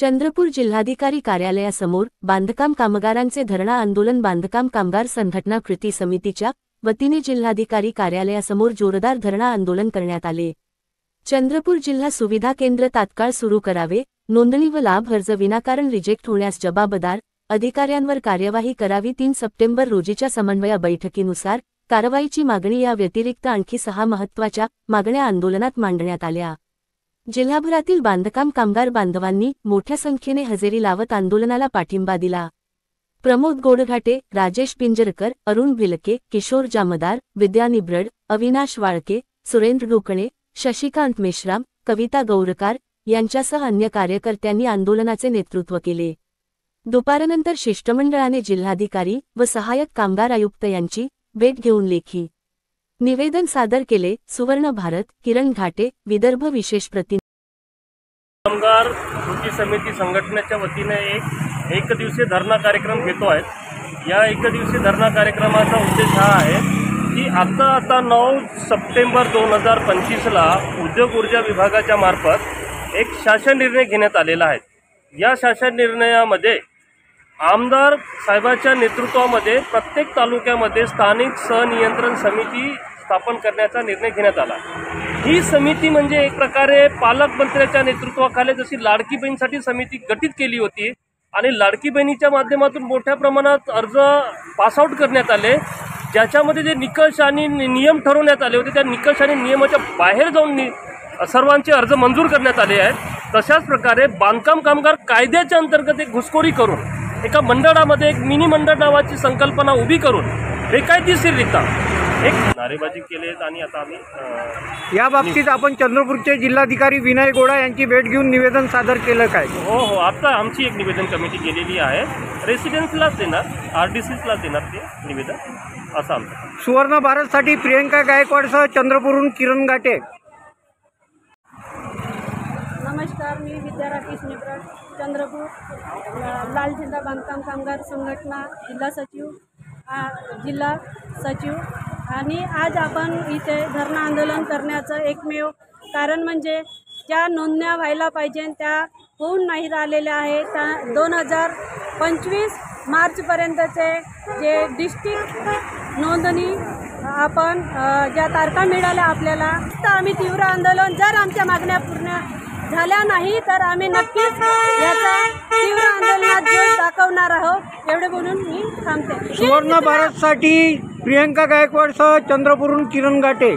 चंद्रपूर जिल्हाधिकारी कार्यालयासमोर बांधकाम कामगारांचे धरणा आंदोलन बांधकाम कामगार संघटना कृती समितीच्या वतीने जिल्हाधिकारी कार्यालयासमोर जोरदार धरणा आंदोलन करण्यात आले। चंद्रपूर जिल्हा सुविधा केंद्र तात्काळ सुरू करावे, नोंदणी व लाभ अर्ज विनाकारण रिजेक्ट होण्यास जबाबदार अधिकाऱ्यांवर कार्यवाही करावी। 3 सप्टेंबर रोजीच्या समन्वय बैठकीनुसार कारवाईची मागणी या व्यतिरिक्त आणखी 6 महत्त्वाच्या मागण्या आंदोलनात मांडण्यात आल्या। जिल्हाभरातील बांधकाम कामगार बांधवांनी मोठ्या संख्येने हजेरी लावत आंदोलनाला पाठिंबा दिला। प्रमोद गोडघाटे, राजेश पिंजरकर, अरुण भिलके, किशोर जामदार, विद्या निब्रड, अविनाश वाळके, सुरेंद्र ढोकणे, शशिकांत मेश्राम, कविता गौरकार यांच्यासह अन्य कार्यकर्त्यांनी आंदोलनाचे नेतृत्व केले। दुपारनंतर शिष्टमंडळाने जिल्हाधिकारी व सहाय्यक कामगार आयुक्त यांची भेट घेऊन लेखी निवेदन सादर केले। सुवर्ण भारत, किरण घाटे, विदर्भ विशेष प्रतिनिधी। कामगार कृती समिती संघटनेच्या वतीने एक दिवसीय धरणा कार्यक्रम घेतो आहे। या एक दिवसीय धरणा कार्यक्रमाचा उद्देश हा आहे की आता 9 सप्टेंबर 2025ला उद्योग ऊर्जा विभागाच्या मार्फत एक शासन निर्णय घेण्यात आलेला आहे। या शासन निर्णयामध्ये आमदार साहेबांच्या नेतृत्वामध्ये प्रत्येक तालुक्यामध्ये स्थानिक सहनियंत्रण समिती स्थापन करण्याचा निर्णय घेण्यात आला। ही समिती म्हणजे एक प्रकारे पालकमंत्र्याच्या नेतृत्वाखाली जशी लाडकी बहीणसाठी समिती गठीत केली होती आणि लाडकी बहिणीच्या माध्यमातून मोठ्या प्रमाणात अर्ज पासआउट करण्यात आले, ज्याच्यामध्ये जे निकष आणि नियम ठरवण्यात आले होते त्या निकष आणि नियमाच्या बाहेर जाऊन सर्वांचे अर्ज मंजूर करण्यात आले आहेत। तशाच प्रकारे बांधकाम कामगार कायद्याच्या अंतर्गत एक घुसखोरी करून एका मंडळामध्ये एक मिनी मंडळ नावाची संकल्पना उभी करून बेकायदेशीररित्या एक नारेबाजी केली आणि आता आम्ही या बाबतीत आपण चंद्रपूरचे जिल्हाधिकारी विनय गोडा यांची भेट घेऊन निवेदन सादर केलं काय? हो, आता आमची एक निवेदन कमिटी गेलेली आहे। रेसिडेन्सलाच देणार, RDCलाच देणार ते निवेदन असं आमचं। सुवर्ण भारतसाठी प्रियंका गायकवाडसह चंद्रपूरहून किरण घाटे। नमस्कार, मी विद्या राकेश निब्रड, चंद्रपूर लाल झेंडा बांधकाम कामगार संघटना जिल्हा सचिव आणि आज आपण इथे धरणा आंदोलन करण्याचं एकमेव कारण म्हणजे ज्या नोंदण्या व्हायला पाहिजे त्या होऊन नाही राहिलेल्या आहे। 2025 मार्चपर्यंतचे जे डिस्ट्रिक्ट नोंदणी आपण ज्या तारखा मिळाल्या आपल्याला, तर आम्ही तीव्र आंदोलन, जर आमच्या मागण्या पूर्ण झाल्या नाही तर आम्ही नक्कीच याचा तीव्र आंदोलनात जोर दाखवणार आहोत, एवढे बोलून मी थांबते। सुवर्ण भारतसाठी प्रियंका गायकवाडसह चंद्रपूरहून किरण घाटे।